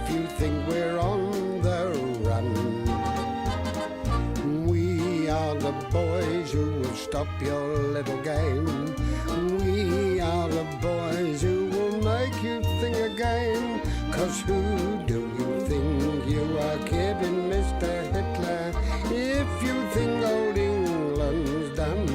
if you think we're on the run. We are the boys who will stop your little game. We are the boys who will make you think again. 'Cause who do you think you are kidding, Mr. Hitler, if you think old England's done?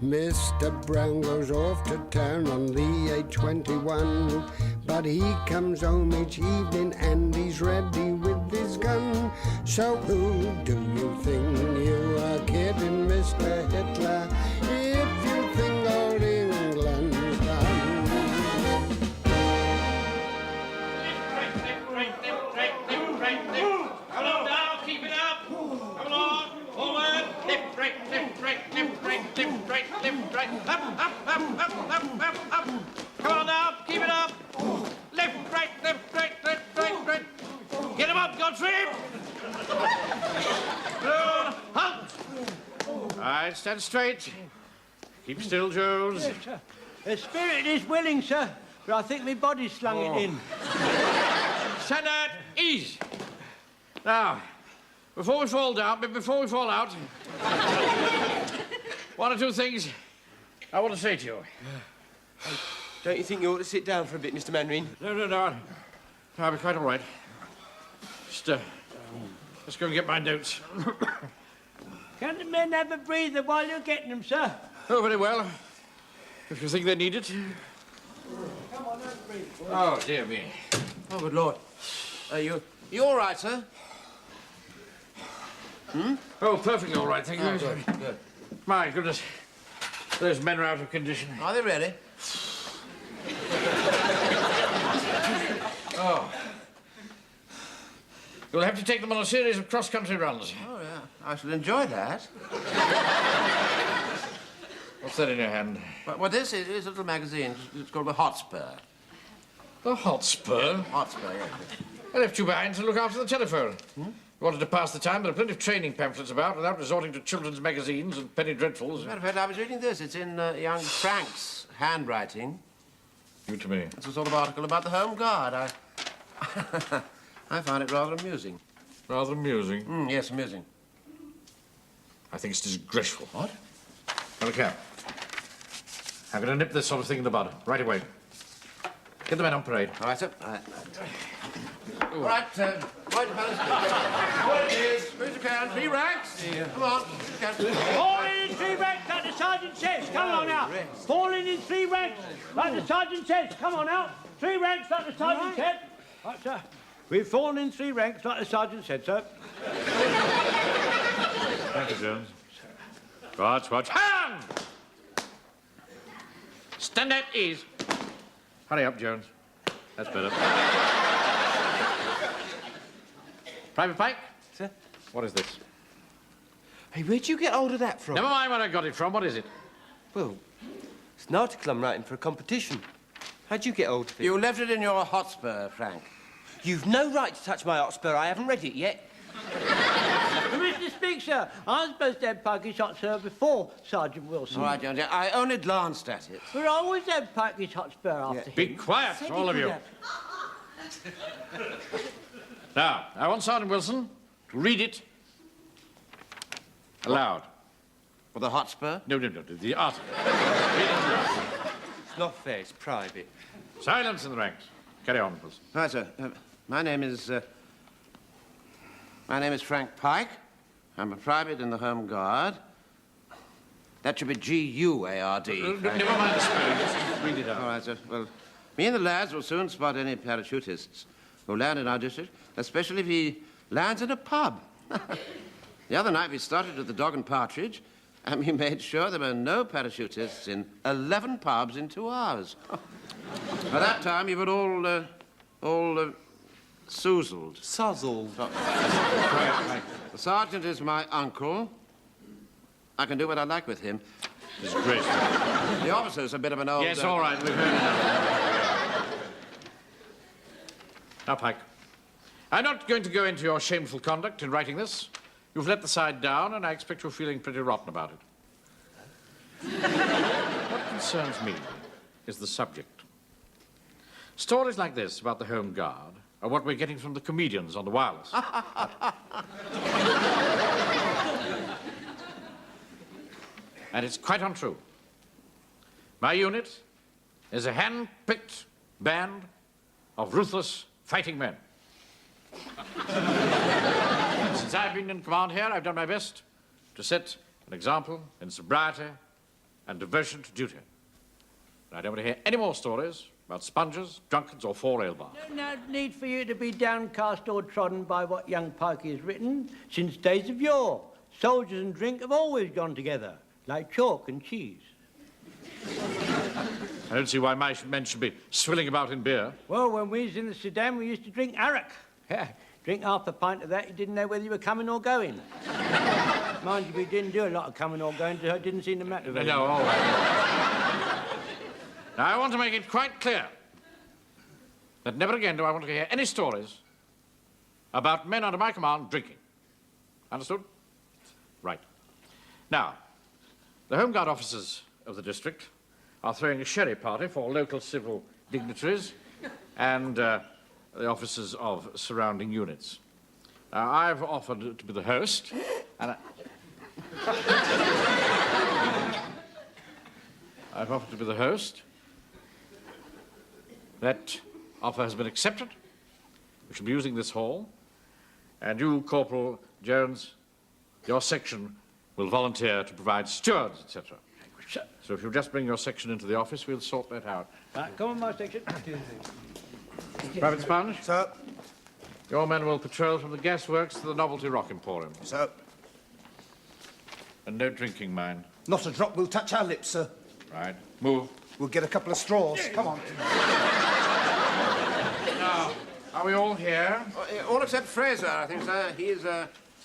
Mr. Brown goes off to town on the A21, but he comes home each evening and he's ready with his gun. So who do you think you are kidding, Mr. Hitler, if you think old England's done? Come on now, keep it up. Come on, forward. Left, right, left, right, left, right, left, right, left, right. Up, up, up, up, up, up, up. Come on now, keep it up. Left, right, left, right, left, right, right. Get him up, Godfrey. Halt. All right, stand straight. Keep still, Jones. Yes, sir. The spirit is willing, sir, but I think my body's slung it in. Stand at ease. Now, before we fall down, before we fall out, one or two things I want to say to you. Don't you think you ought to sit down for a bit, Mr. Mandarin? No. I'll be quite all right. Just go and get my notes. Can the men have a breather while you're getting them, sir? Oh, very well. If you think they need it. Come on, have a breathe. Oh, dear me. Oh, good Lord. You all right, sir? Oh, perfectly all right, thank you. Good. My goodness. Those men are out of condition. Are they really? Oh. You'll have to take them on a series of cross-country runs. Oh, yeah. I shall enjoy that. What's that in your hand? Well, this is a little magazine. It's called The Hotspur. The Hotspur? Hotspur, yes. I left you behind to look after the telephone. You wanted to pass the time. There are plenty of training pamphlets about without resorting to children's magazines and penny dreadfuls. As a matter of fact, I was reading this. It's in young Frank's handwriting. You to me. It's a sort of article about the Home Guard. I find it rather amusing. Rather amusing. Yes, amusing. I think it's disgraceful. What? Now, look here. I'm going to nip this sort of thing in the bud right away. Get the men on parade. All right, sir. All right, right, fellas. What it is? Who's you can? 3 ranks. Come on. Falling in 3 ranks, like the sergeant says. Come on now. Falling in 3 ranks, like the sergeant says. Come on now. 3 ranks, like the sergeant said. Right, sir. We've fallen in 3 ranks, like the sergeant said, sir. Thank you, Jones. Watch. Hand! Stand at ease. Hurry up, Jones. That's better. Private Pike? Sir? What is this? Hey, where'd you get hold of that from? Never mind where I got it from. What is it? Well, it's an article I'm writing for a competition. How'd you get hold of it? You left it in your Hotspur, Frank. You've no right to touch my Hotspur. I haven't read it yet. Permission to speak, sir. I'm supposed to have Pikey's Hotspur before Sergeant Wilson. All right, Jones. I only glanced at it. But I always have Pikey's Hotspur after him. Be quiet, all of you. Now, I want Sergeant Wilson to read it aloud. For the Hotspur? No, the article. Read it aloud. It's not fair. It's private. Silence in the ranks. Carry on, Wilson. Right, sir. My name is Frank Pike. I'm a private in the Home Guard. That should be G-U-A-R-D. Never mind the spelling, just read it out. All right, sir. Well, me and the lads will soon spot any parachutists who land in our district, especially if he lands in a pub. The other night we started at the Dog and Partridge, and we made sure there were no parachutists in 11 pubs in 2 hours. By that time, you were all soozled. Suzzled. The sergeant is my uncle. I can do what I like with him. Disgraceful. The officer's a bit of an old... Yes, all right, we've heard enough. Now, Pike, I'm not going to go into your shameful conduct in writing this. You've let the side down, and I expect you're feeling pretty rotten about it. What concerns me is the subject. Stories like this about the Home Guard are what we're getting from the comedians on the wireless. And it's quite untrue. My unit is a hand-picked band of ruthless fighting men. Since I've been in command here, I've done my best to set an example in sobriety and devotion to duty. I don't want to hear any more stories about spongers, drunkards, or four-ale bars. No need for you to be downcast or trodden by what young Pikey has written. Since days of yore, soldiers and drink have always gone together, like chalk and cheese. I don't see why my men should be swilling about in beer. Well, when we was in the Sudan, we used to drink arak. Yeah, drink half a pint of that, you didn't know whether you were coming or going. Mind you, we didn't do a lot of coming or going, so it didn't seem to matter very much. No, all right. Now, I want to make it quite clear that never again do I want to hear any stories about men under my command drinking. Understood? Right. Now, the Home Guard officers of the district are throwing a sherry party for local civil dignitaries and the officers of surrounding units. Now, I've offered to be the host, and I've offered to be the host. That offer has been accepted. We shall be using this hall, and you, Corporal Jones, your section will volunteer to provide stewards, etc. So if you'll just bring your section into the office, we'll sort that out. Right, come on, my section. Private Sponge? Sir. Your men will patrol from the gasworks to the Novelty Rock Emporium. Sir. And no drinking, mind. Not a drop will touch our lips, sir. Right. Move. We'll get a couple of straws. Come on. Now, are we all here? All except Fraser, I think, sir. He is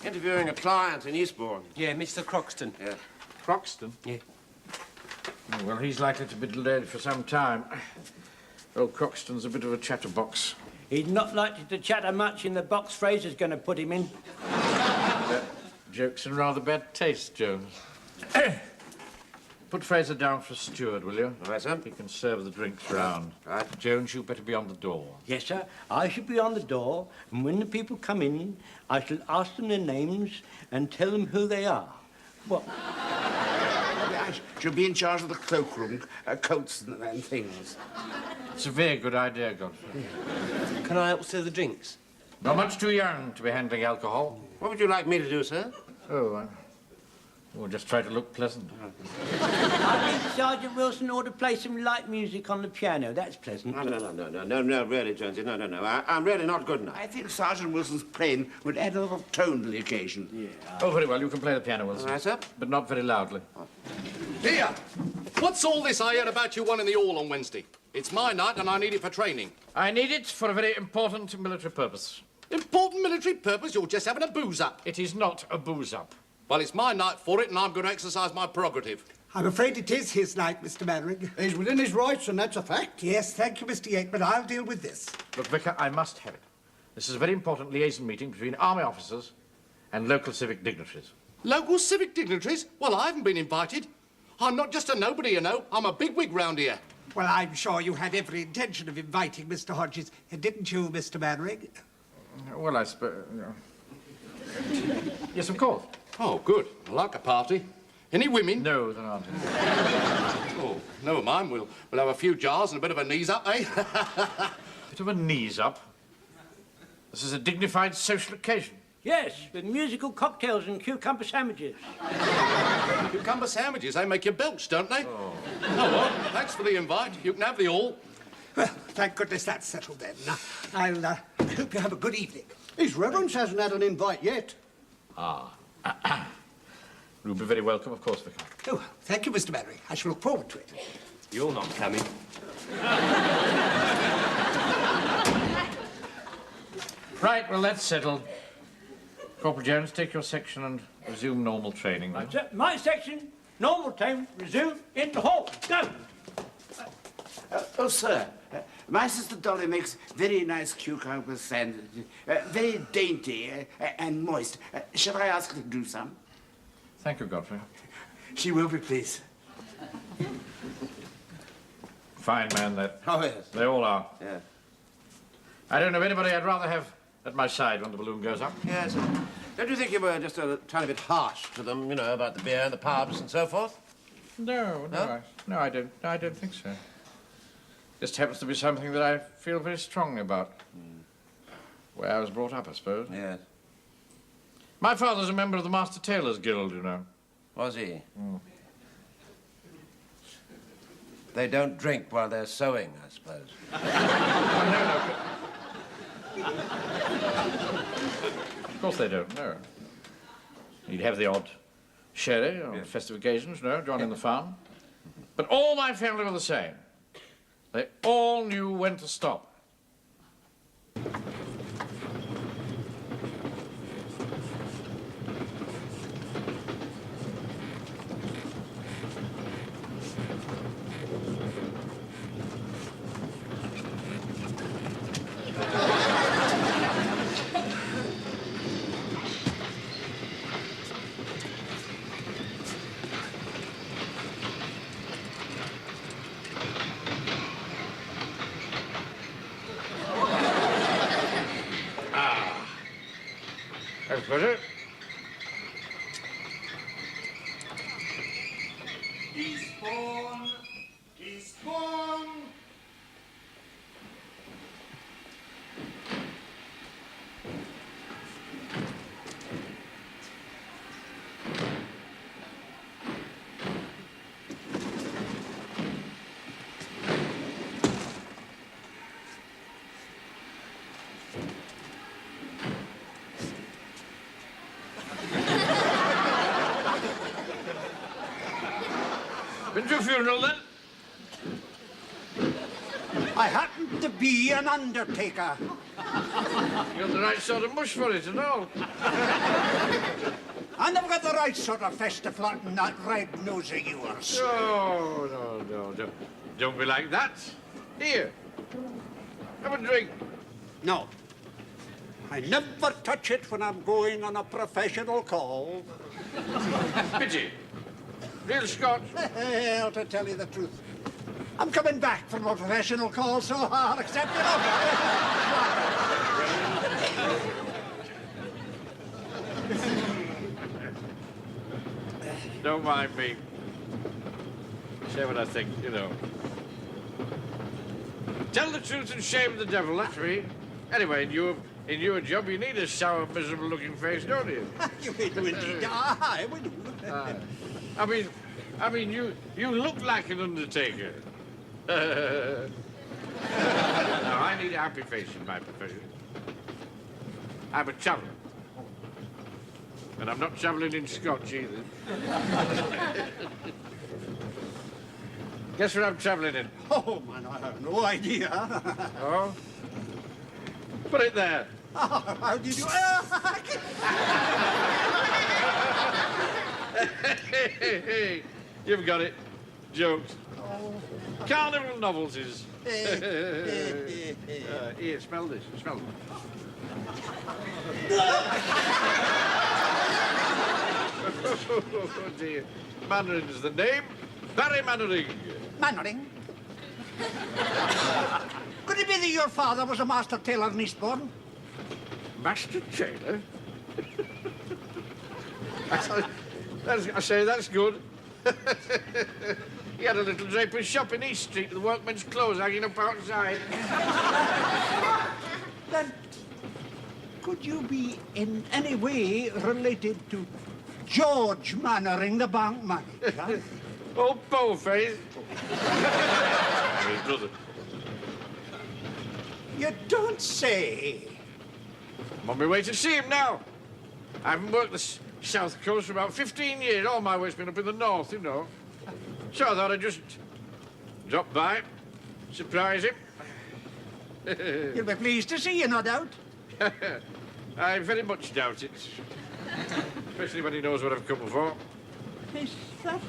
interviewing a client in Eastbourne. Yeah, Mr. Croxton. Yeah. Croxton? Yeah. Oh, well, he's likely to be delayed for some time. Old Croxton's a bit of a chatterbox. He's not likely to chatter much in the box Fraser's going to put him in. That joke's in rather bad taste, Jones. Put Fraser down for a steward, will you? All right, sir. He can serve the drinks round. Right. Jones, you better be on the door. Yes, sir. I shall be on the door, and when the people come in, I shall ask them their names and tell them who they are. What? I shall be in charge of the cloakroom, coats and things. It's a very good idea, Godfrey. Can I help serve the drinks? Not much too young to be handling alcohol. What would you like me to do, sir? Oh, we'll just try to look pleasant. I think Sergeant Wilson ought to play some light music on the piano. That's pleasant. No, really, Jonesy, no. I'm really not good enough. I think Sergeant Wilson's playing would add a little tone to the occasion. Yeah. Oh, very well. You can play the piano, Wilson. All right, sir. But not very loudly. Here! What's all this I heard about you won in the Hall on Wednesday? It's my night and I need it for training. I need it for a very important military purpose. Important military purpose? You're just having a booze up. It is not a booze-up. Well, it's my night for it and I'm going to exercise my prerogative. I'm afraid it is his night, Mr. Mannering. He's within his rights, and that's a fact. Yes, thank you, Mr. Yates, but I'll deal with this. Look, Vicar, I must have it. This is a very important liaison meeting between army officers and local civic dignitaries. Local civic dignitaries? Well, I haven't been invited. I'm not just a nobody, you know. I'm a bigwig round here. Well, I'm sure you had every intention of inviting Mr. Hodges, didn't you, Mr. Mannering? Well, I suppose... Yes, of course. Oh, good. I like a party. Any women? No, there aren't any. Oh, never mind. We'll have a few jars and a bit of a knees up, eh? Bit of a knees up. This is a dignified social occasion. Yes, with musical cocktails and cucumber sandwiches. Cucumber sandwiches, they make you belch, don't they? Oh, well, thanks for the invite. You can have the all. Well, thank goodness that's settled then. I'll hope you have a good evening. His Reverence hasn't had an invite yet. You'll be very welcome, of course, Vicar. Oh, thank you, Mr. Mannering. I shall look forward to it. You're not coming. Right, well, that's settled. Corporal Jones, take your section and resume normal training. Right? My section, normal time, resume in the hall. Go! Oh, sir, my sister Dolly makes very nice cucumber sandwiches, very dainty and moist. Shall I ask her to do some? Thank you, Godfrey. She will be pleased. Fine man, that. Oh, yes. They all are. Yeah. I don't know anybody I'd rather have at my side when the balloon goes up. Yes. Don't you think you were just a tiny bit harsh to them, you know, about the beer and the pubs and so forth? No, Huh? I don't. I don't think so. Just happens to be something that I feel very strongly about. Where I was brought up, I suppose. Yes. My father's a member of the Master Tailors Guild, you know. Was he? They don't drink while they're sewing, I suppose. Of course they don't, no. You'd have the odd sherry on festive occasions, no, join in the fun. But all my family were the same. They all knew when to stop. Thanks, pleasure. Teaspoon! Teaspoon! Been to a funeral, then? I happen to be an undertaker. You got the right sort of mush for it and all. And I've got the right sort of flesh to flatten that red nose of yours. No. Don't be like that. Here, have a drink. No. I never touch it when I'm going on a professional call. Pity. Real Scotch. Well, to tell you the truth, I'm coming back from a professional call, so I'll accept it Don't mind me. Say what I think, you know. Tell the truth and shame the devil, that's me. Anyway, in your job, you need a sour, miserable-looking face, don't you? You do indeed. I will. I mean, you look like an undertaker. Now, I need a happy face in my profession. I'm a traveller. And I'm not travelling in Scotch either. Guess what I'm travelling in? Oh, man, I have no idea. Oh? Put it there. Oh, how did you... You've got it. Jokes. Carnival novelties. Here, smell this. Smell it. Oh, dear. Mannering's the name. Barry Mannering. Mannering? Could it be that your father was a master tailor in Eastbourne? Master Tailor? I say that's good. He had a little draper's shop in East Street with the workmen's clothes hanging up outside. Then, could you be in any way related to George Mannering, the bank manager? Old Bowface. His brother. You don't say. I'm on my way to see him now. I haven't worked the South Coast for about 15 years. All my work's been up in the North, you know. So I thought I'd just drop by, surprise him. You'll be pleased to see you, no doubt. I very much doubt it. Especially when he knows what I've come for. Is that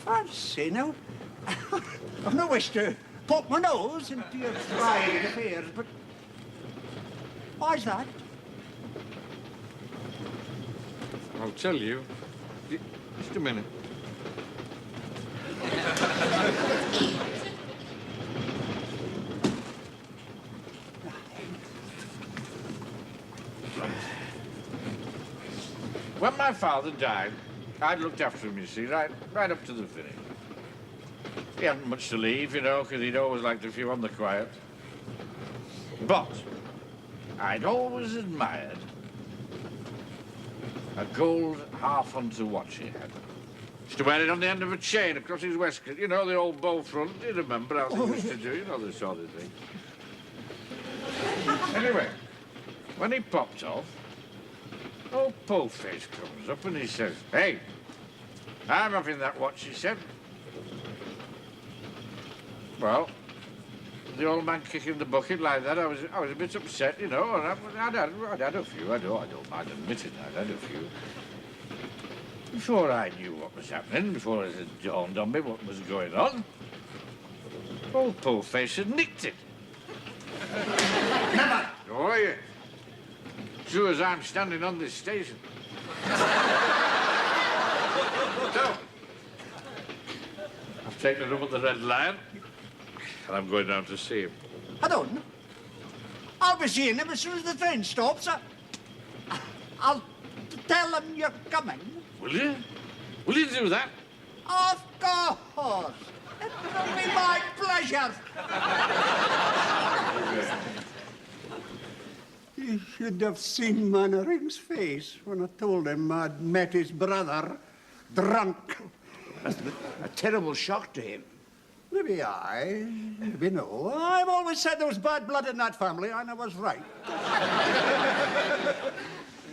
fancy now? I've no wish to poke my nose into your private affairs, but why's that? I'll tell you. Just a minute. my father died, I'd looked after him, you see, right up to the finish. He hadn't much to leave, you know, because he'd always liked a few on the quiet. But I'd always admired a gold half-unto watch he had. Used to wear it on the end of a chain across his waistcoat. You know, the old bow front. You remember how they used to do, you know, this sort of thing. Anyway, when he popped off, old Poleface comes up and he says, "Hey, I'm having that watch," he said. Well, the old man kicking the bucket like that, I was a bit upset, you know, and I'd had a few. I don't mind admitting I'd had a few. Before I knew what was happening, before it had dawned on me what was going on, old Poleface had nicked it. Never! Oh, yeah. True as I'm standing on this station. So, I've taken it up at the Red Lion, and I'm going down to see him. Hold on. I'll be seeing him as soon as the train stops. I'll tell them you're coming. Will you? Will you do that? Of course. It will be my pleasure. You should have seen Mannering's face when I told him I'd met his brother drunk. Must have been a terrible shock to him. Maybe maybe no. I've always said there was bad blood in that family, and I was right.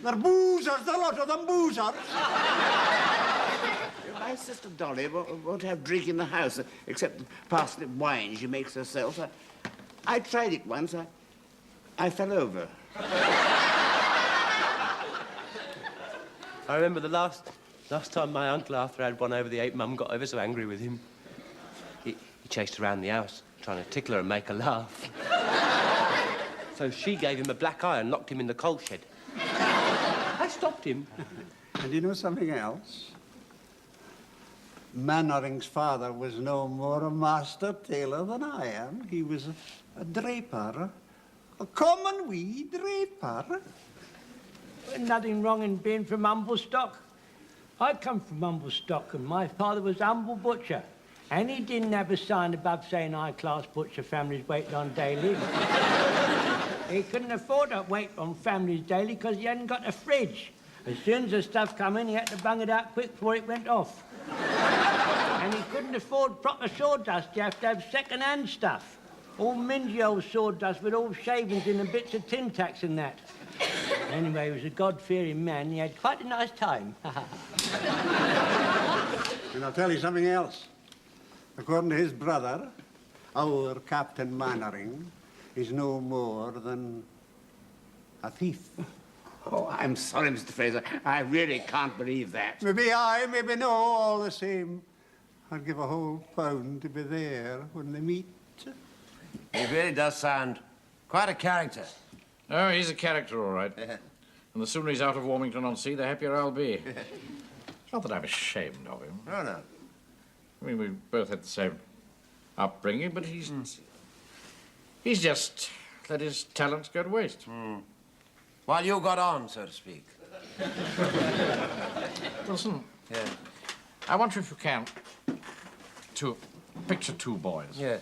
They're boozers, the lot of them boozers. My sister Dolly won't have drink in the house, except the parsnip wine she makes herself. I tried it once. I fell over. I remember the last time my Uncle Arthur had one over the 8, Mum got ever so angry with him. He chased around the house, trying to tickle her and make her laugh. So she gave him a black eye and locked him in the coal shed. I stopped him. And you know something else? Mannering's father was no more a master tailor than I am. He was a draper. A common wee draper. Nothing wrong in being from humble stock. I come from humble stock, and my father was humble butcher. And he didn't have a sign above saying high-class butcher families wait on daily. He couldn't afford to wait on families daily because he hadn't got a fridge. As soon as the stuff come in, he had to bung it out quick before it went off. And he couldn't afford proper sawdust. You have to have second-hand stuff. All mingy old sawdust with all shavings in and bits of tin tacks and that. Anyway, he was a God-fearing man. He had quite a nice time. And I'll tell you something else. According to his brother, our Captain Mannering is no more than a thief. Oh, I'm sorry, Mr. Fraser. I really can't believe that. Maybe I, maybe no, all the same. I'd give a whole pound to be there when they meet. He really does sound quite a character. Oh, he's a character, all right. And the sooner he's out of Warmington-on-Sea, the happier I'll be. It's not that I'm ashamed of him. No, no. I mean, we both had the same upbringing, but he's just let his talents go to waste. While you got on, so to speak. Listen. Yeah. I want you, if you can, to picture 2 boys. Yes.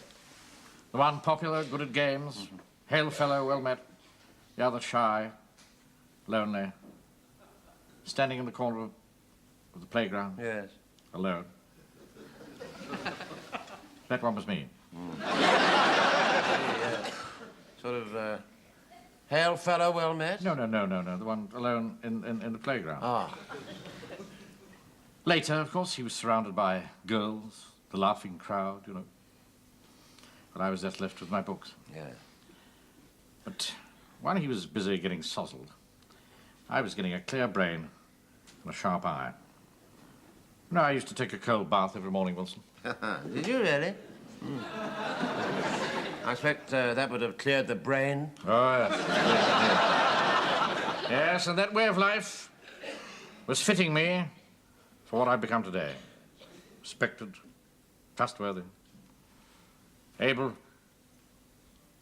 The one popular, good at games, hail fellow, well met. The other shy, lonely, standing in the corner of the playground. Yes. Alone. That one was me. Sort of, hail fellow, well met? No. The one alone in the playground. Ah. Later, of course, he was surrounded by girls, the laughing crowd, you know. But I was just left with my books. Yeah. But while he was busy getting sozzled, I was getting a clear brain and a sharp eye. You know, I used to take a cold bath every morning, Wilson. Did you really? I expect that would have cleared the brain. Oh, yes. Yes, and that way of life was fitting me for what I've become today. Respected, trustworthy, able,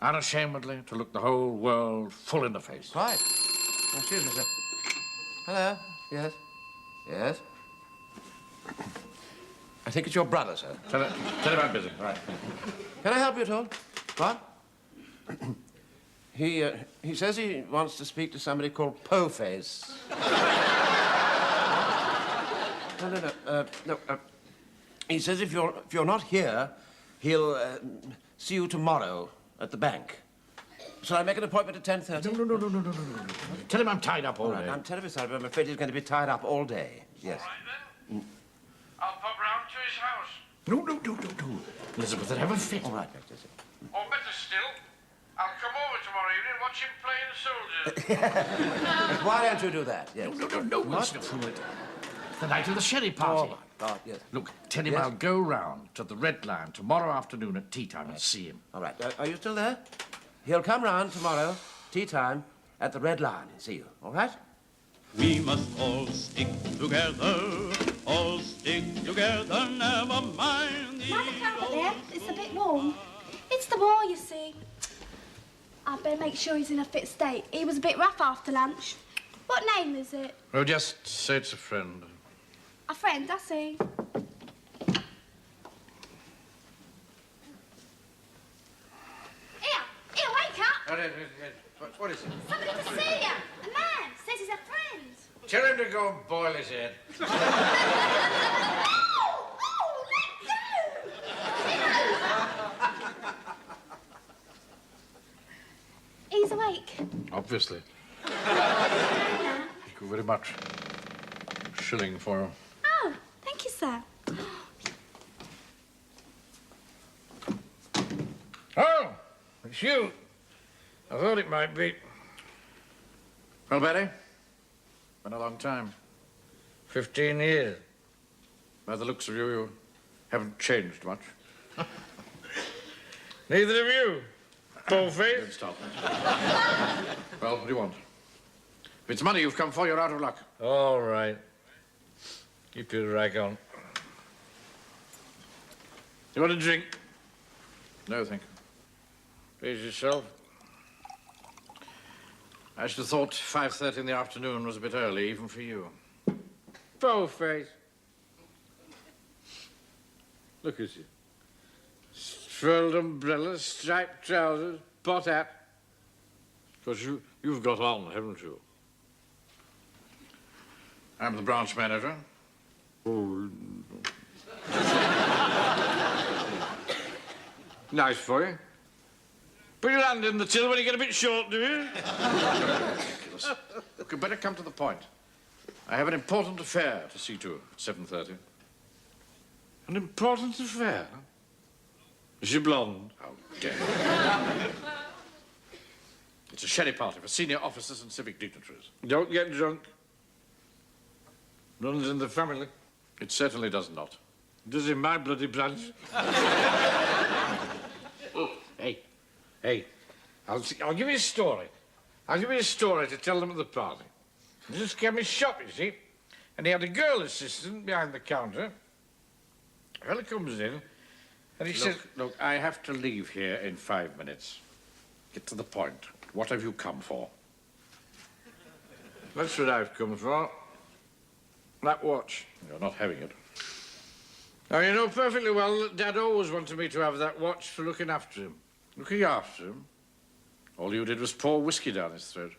unashamedly to look the whole world full in the face. Quite. Excuse me, sir. Hello. Yes. Yes? I think it's your brother, sir. Tell him I'm busy. Right. Can I help you at all? What? He says he wants to speak to somebody called Po-Face. No. He says if you're not here, he'll see you tomorrow at the bank. Shall I make an appointment at 10:30? No. Tell him I'm tied up all day. I'm terribly sorry, but I'm afraid he's going to be tied up all day. Yes. All right, then. I'll pop round to his house. No. Elizabeth, that have a fit. All right, Doctor. Or better still, I'll come over tomorrow evening and watch him playing soldiers. Why don't you do that? Yes. No. It's the night of the sherry party. Oh, my God, yes. Look, tell him Yes? I'll go round to the Red Lion tomorrow afternoon at tea time and see him. All right. Are you still there? He'll come round tomorrow, tea time, at the Red Lion and see you. All right? We must all stick together, never mind the Mind the carpet there? It's a bit warm. It's the war, you see. I better make sure he's in a fit state. He was a bit rough after lunch. What name is it? Oh, just say it's a friend. A friend, I see. Here, wake up! What is it? Somebody to see you. A man says he's a friend. Tell him to go and boil his head. Oh, let go! He's awake. Obviously. Thank you very much. Shilling for him. Oh, thank you, sir. Oh, it's you. I thought it might be. Well, Betty, been a long time. 15 years. By the looks of you, you haven't changed much. Neither of you. Po-Face. Stop. Well, what do you want? If it's money you've come for, you're out of luck. All right. Keep your rag on. You want a drink? No, thank you. Please yourself. I should have thought 5:30 in the afternoon was a bit early, even for you. Po-Face. Look at you. Furled umbrella, striped trousers, pot hat. Because you've got on, haven't you? I'm the branch manager. Oh. Nice for you. Put your hand in the till when you get a bit short, do you? Ridiculous. Look, you'd better come to the point. I have an important affair to see to at 7:30. An important affair? Is she blonde? How dare you. It's a sherry party for senior officers and civic dignitaries. Don't get drunk. Runs in the family. It certainly does not. Does in my bloody branch. Oh, hey. I'll give you a story. I'll give you a story to tell them at the party. He just came his shop, you see. And he had a girl assistant behind the counter. A fella comes in, and he says, Look, I have to leave here in 5 minutes. Get to the point. What have you come for? That's what I've come for. That watch. You're not having it. Now, you know perfectly well that Dad always wanted me to have that watch for looking after him. Looking after him? All you did was pour whiskey down his throat.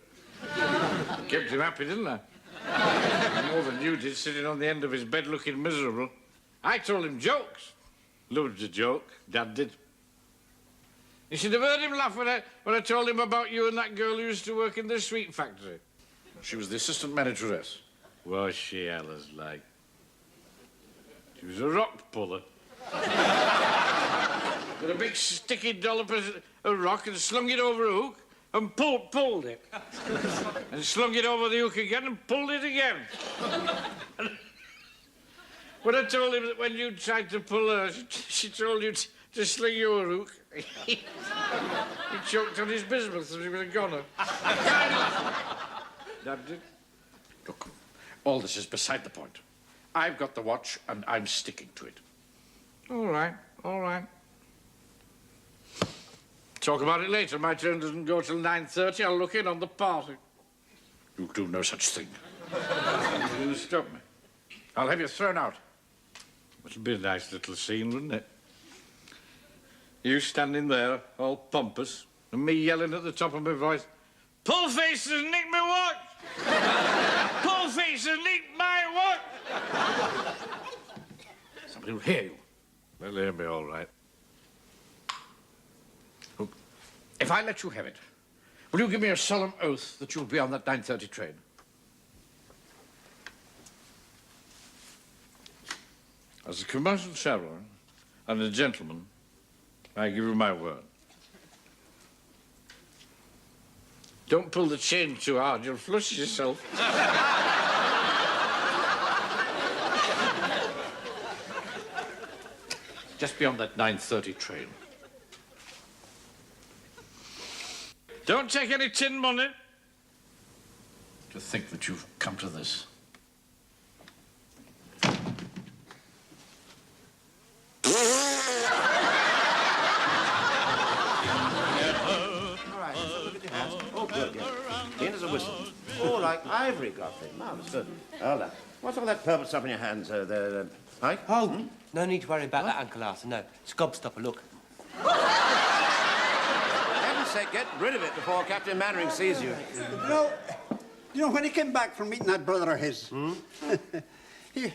Kept him happy, didn't I? More than you did, sitting on the end of his bed looking miserable. I told him jokes. Loved a joke. Dad did. You should have heard him laugh when I told him about you and that girl who used to work in the sweet factory. She was the assistant manageress. Was she, Alice, like? She was a rock puller. With a big sticky dollop of rock and slung it over a hook and pulled it. And slung it over the hook again and pulled it again. When I told him that when you tried to pull her, she told you to sling your hook, he choked on his bismuth as he was a goner. Dad did. Look, all this is beside the point. I've got the watch, and I'm sticking to it. All right. Talk about it later. My turn doesn't go till 9:30. I'll look in on the party. You'll do no such thing. You're going to stop me. I'll have you thrown out. It'll be a nice little scene, wouldn't it? You standing there, all pompous, and me yelling at the top of my voice, "Pull face has nicked my watch! Pull face has nicked my watch!" Somebody will hear you. They'll hear me all right. Look, if I let you have it, will you give me a solemn oath that you'll be on that 9:30 train? As a commercial traveller and a gentleman, I give you my word. Don't pull the chain too hard, you'll flush yourself. Just be on that 9:30 train. Don't take any tin money. To think that you've come to this. Clean as a whistle. Oh, like ivory, Godfrey. Marvellous, good. Hold on. What's all that purple stuff in your hands there, Ike? Oh, no need to worry about that, Uncle Arthur. No, it's gobstopper, look. For heaven's sake, get rid of it before Captain Mannering sees you. You know, when he came back from meeting that brother of his, he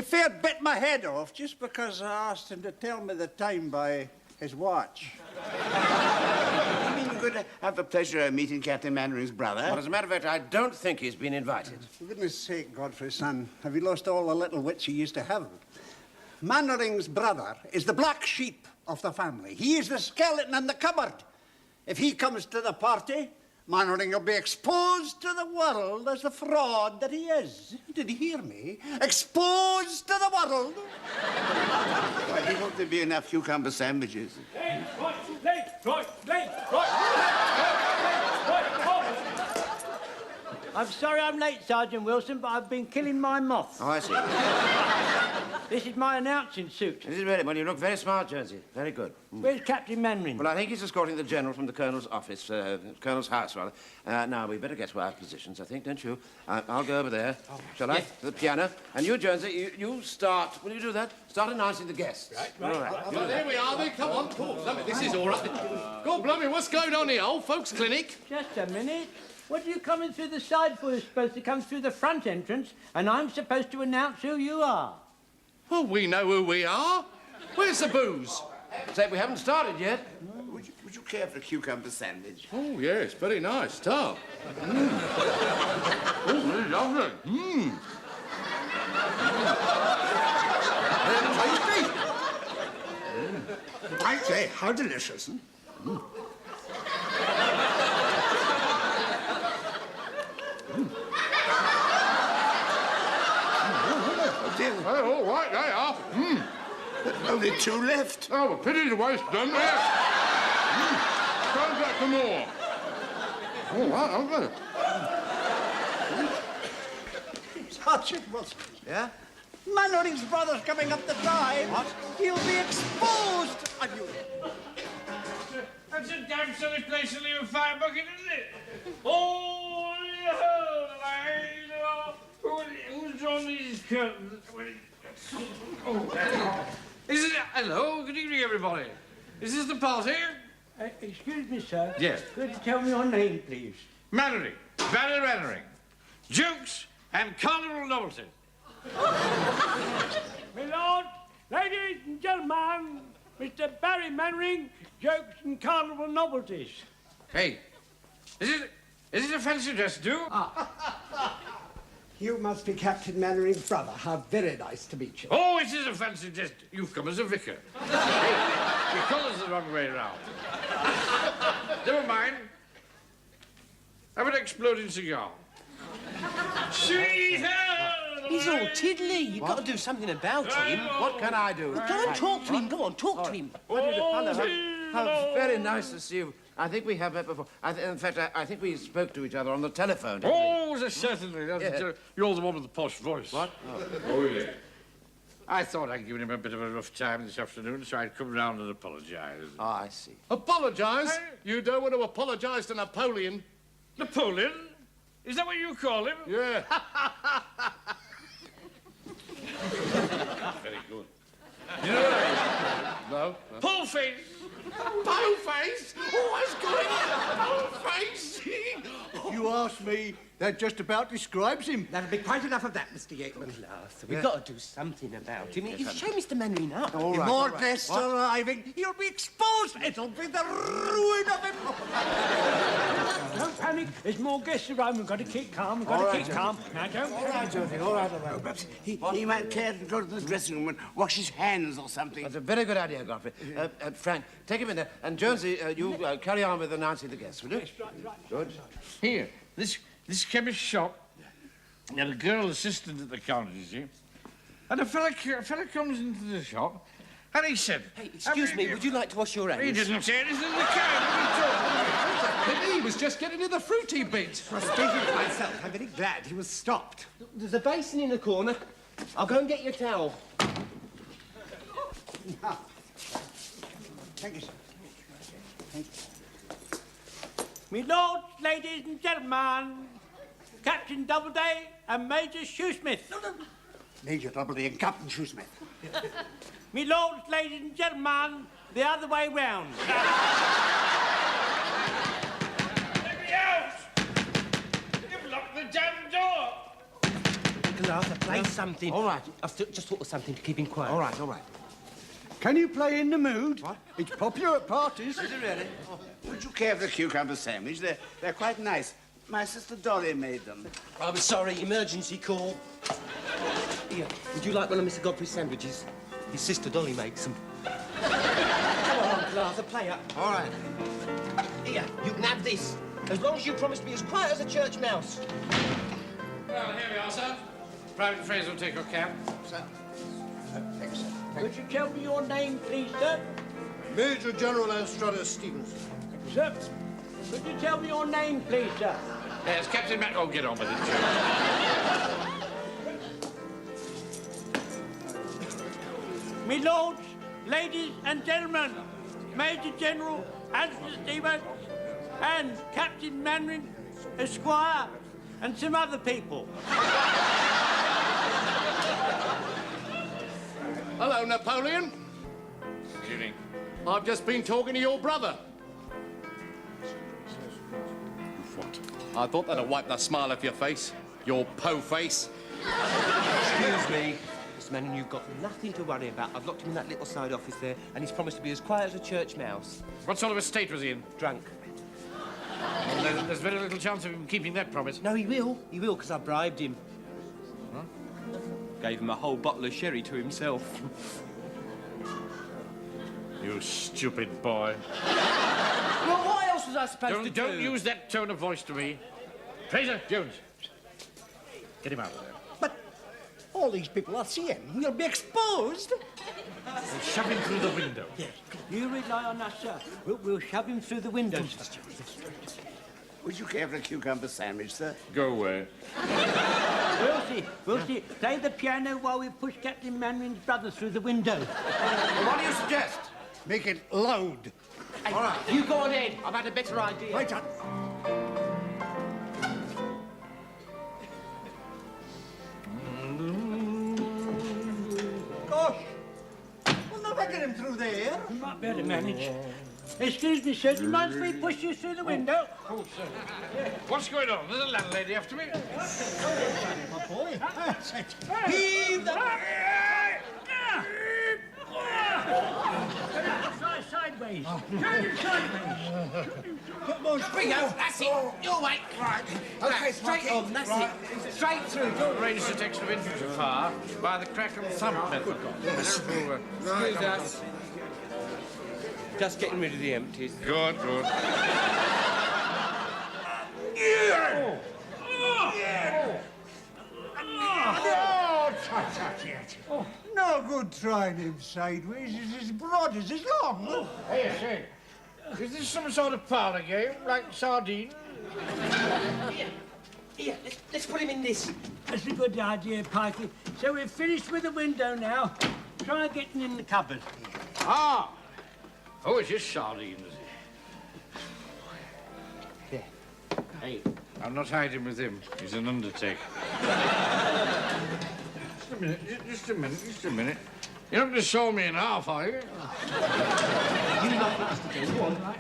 fair bit my head off just because I asked him to tell me the time by his watch. I mean, you're going to have the pleasure of meeting Captain Mannering's brother. Well, as a matter of fact, I don't think he's been invited. For goodness sake, Godfrey, son, have you lost all the little wits you used to have? Mannering's brother is the black sheep of the family. He is the skeleton in the cupboard. If he comes to the party, Mannering will be exposed to the world as the fraud that he is. Did you hear me? Exposed to the world. Why, he hope there'd be enough cucumber sandwiches. I'm sorry I'm late, Sergeant Wilson, but I've been killing my moths. Oh, I see. This is my announcing suit. This is really, well, you look very smart, Jonesy. Very good. Where's Captain Mannering? Well, I think he's escorting the General from the Colonel's office, Colonel's house, rather. Now, we better get to our positions, I think, don't you? I'll go over there, shall I? To the piano. And you, Jonesy, you start, will you do that? Start announcing the guests. Right. All right. Well, there we are, then. Come on, talk. Blimey, this is all right. God, blimey, what's going on here? Old folks' clinic? Just a minute. What are you coming through the side for? You're supposed to come through the front entrance, and I'm supposed to announce who you are. Well, we know who we are. Where's the booze? Say, we haven't started yet. Would you care for a cucumber sandwich? Oh, yes, very nice. Tough. Oh, really lovely. I say, how delicious. Hey, all right, they are. Only two left. Oh, a pity to waste them. There. Go back for more. All right, okay. Sergeant Wilson. Yeah? Mannering's brother's coming up the drive. What? He'll be exposed on you. That's a damn silly place to leave a fire bucket, isn't it? Oh, who's on these curtains? Oh. Is it? Hello, good evening, everybody. Is this the party? Excuse me, sir. Yes. Could you tell me your name, please? Mannering, Barry Mannering. Jokes and carnival novelties. My lord, ladies and gentlemen, Mr. Barry Mannering, jokes and carnival novelties. Hey, is it a fancy dress, do? You must be Captain Mannering's brother. How very nice to meet you. Oh, it is a fancy dress. You've come as a vicar. Hey, your collar's the wrong way round. Never mind. Have an exploding cigar. Sweet He's all tiddly. You've got to do something about him. What can I do? Go and talk to him. Go on, talk to him. How very nice to see you. I think we have met before. In fact, I think we spoke to each other on the telephone. Didn't we? Oh, certainly. You're the one with the posh voice. What? Oh, yeah. I thought I'd given him a bit of a rough time this afternoon, so I'd come round and apologise. Oh, I see. Apologise? You don't want to apologise to Napoleon. Napoleon? Is that what you call him? Yeah. face. Po-face? Oh, that's good. Po-face. If you ask me, that just about describes him. That'll be quite enough of that, Mr. Yateman. Arthur, we've got to do something about him. He's show Mr. Mainwaring up. If more guests arriving, he'll be exposed. It'll be the ruin of him. Don't panic. There's more guests around. We've got to keep calm. We've got to keep calm. Now, don't panic. Josie, all right. Perhaps he might care to go to the dressing room and wash his hands or something. That's a very good idea, Godfrey. Frank, take him in there. And Jonesy, you carry on with announcing the guests, will you? Good. Here, this chemist's shop. Had a girl assistant at the counter, you see. And a fella comes into the shop, and he said... Hey, excuse me, would you like to wash your hands? He didn't say anything in the can. He was just getting to the fruity bit. Speaking for myself, I'm very glad he was stopped. There's a basin in the corner. I'll go and get your towel. Thank you, sir. Thank you. Me lords, ladies and gentlemen, Captain Doubleday and Major Shoesmith. Major Doubleday and Captain Shoesmith. Me lords, ladies and gentlemen, the other way round. Let me out! You've locked the damn door! Uncle Arthur, play something. All right. I've just thought of something to keep him quiet. All right, all right. Can you play In the Mood? What? It's popular at parties. Is it really? Would you care for the cucumber sandwich? They're quite nice. My sister Dolly made them. I'm sorry, emergency call. Here, would you like one of Mr. Godfrey's sandwiches? His sister Dolly makes them. Come on, Uncle Arthur, play up. All right. Here, you can have this. As long as you promise to be as quiet as a church mouse. Well, here we are, sir. Private Fraser will take your cab. Sir. Thanks, sir. Would you tell me your name, please, sir? Major General Anstruther Stevens. Sir, could you tell me your name, please, sir? Yes, Captain Mac... Oh, get on with it, sir. Me lords, ladies and gentlemen, Major General Anstruther Stevens and Captain Mainwaring, Esquire, and some other people. Hello, Napoleon. Good evening. I've just been talking to your brother. What? I thought that'd wipe the smile off your face. Your po-face. Excuse me. Mr. Mainwaring, you've got nothing to worry about. I've locked him in that little side office there, and he's promised to be as quiet as a church mouse. What sort of a state was he in? Drunk. Well, there's very little chance of him keeping that promise. No, he will. He will, because I bribed him. Huh? Gave him a whole bottle of sherry to himself. You stupid boy. Well, what else was I supposed to do? Don't use that tone of voice to me. Fraser, Jones. Get him out of there. But all these people are seeing. We'll be exposed. And shove him through the window. Yes. You rely on us, sir. We'll shove him through the window. Would you care for a cucumber sandwich, sir? Go away. We'll see. We'll see. Play the piano while we push Captain Mainwaring's brother through the window. Well, what do you suggest? Make it loud. Hey, all right. You go on ahead. I've had a better idea. Right on. Gosh. We'll never get him through there. We might be able to manage. Excuse me, sir. Do you mind if we push you through the window? Oh, sir. What's going on? There's a landlady after me. My boy. That's it. Heave the... Try sideways. Turn it sideways. Come on, Spring out. That's it. Your way. Right. Okay, straight on. That's it. Straight through. Don't arrange the text of infantry fire by the crack and thump method. Excuse us. Just getting rid of the empties. Good, good. Oh, no good trying him sideways. He's as broad as he's long. Hey, say, is this some sort of parlour game, like sardine? Here, let's put him in this. That's a good idea, Pikey. So we've finished with the window now. Try getting in the cupboard. Ah! Oh, it's just sardines. There. Hey, I'm not hiding with him. He's an undertaker. Just a minute, just a minute. You're not going to saw me in half, are you? You like us to do. Go on.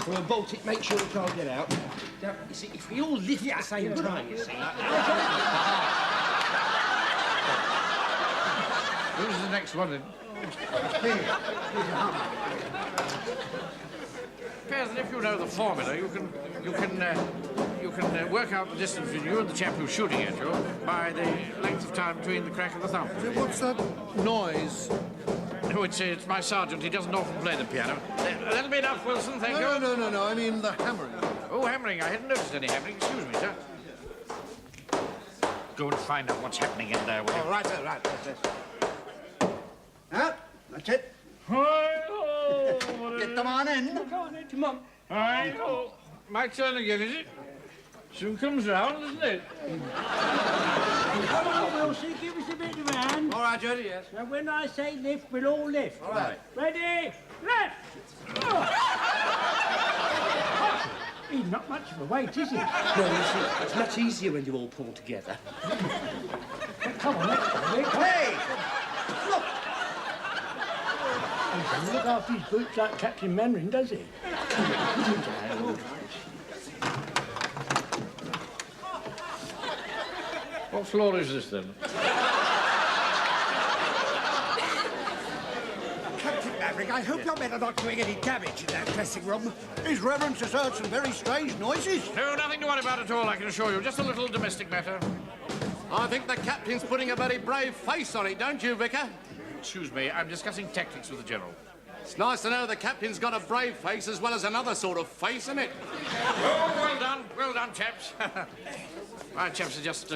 We'll bolt it, make sure we can't get out. Now, you see, if we all lift at the same time, you see, like Who's the next one in? Appears that if you know the formula, you can work out the distance between you and the chap who's shooting at you by the length of time between the crack of the thumb. What's that noise? Oh, it's my sergeant. He doesn't often play the piano. That'll be enough, Wilson, thank you. No, I mean the hammering. Oh, hammering. I hadn't noticed any hammering. Excuse me, sir. Go and find out what's happening in there, will you? Oh, right, sir, right. Ah, that's it. Get them on in. Come on. All right. Oh, my turn again, is it? Soon comes round, isn't it? Come on, Wilson, give us a bit of a hand. All right, Jody, yes. Now, when I say lift, we'll all lift. All right. Ready? Lift! Oh. He's not much of a weight, is he? No, you see, it's much easier when you all pull together. Come on, let's go, Rick. Hey! Look! He doesn't look after his boots like Captain Mandarin, does he? What floor is this, then? Captain Maverick, I hope your men are not doing any damage in that dressing room. His Reverence has heard some very strange noises. No, nothing to worry about at all, I can assure you. Just a little domestic matter. I think the captain's putting a very brave face on it, don't you, Vicar? Excuse me, I'm discussing tactics with the General. It's nice to know the captain's got a brave face as well as another sort of face, isn't it? Oh, well done, chaps. My chaps are just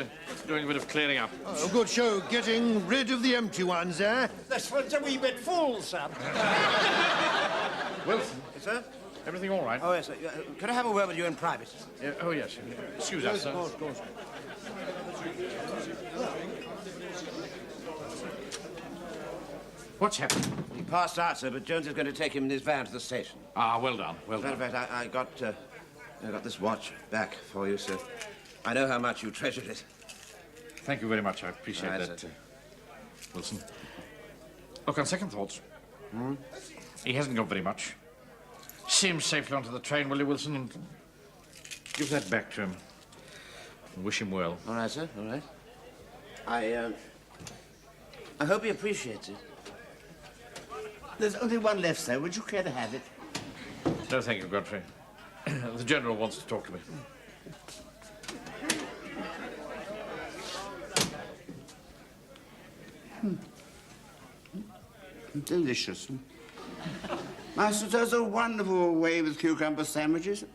doing a bit of clearing up. A good show, getting rid of the empty ones, eh? This one's a wee bit full, sir. Wilson. Yes, sir? Everything all right? Oh, yes, sir. Could I have a word with you in private? Oh, yes. Excuse us, sir. Of course. What's happened? He passed out, sir, but Jones is going to take him in his van to the station. Ah, well done, well As a matter done. of fact, I got this watch back for you, sir. I know how much you treasured it. Thank you very much. I appreciate Right, that, Wilson. Look, on second thoughts, he hasn't got very much. See him safely onto the train, will you, Wilson? And give that back to him. And wish him well. All right, sir, all right. I hope he appreciates it. There's only one left, sir. Would you care to have it? No, thank you, Godfrey. The General wants to talk to me. Delicious. Master does a wonderful way with cucumber sandwiches.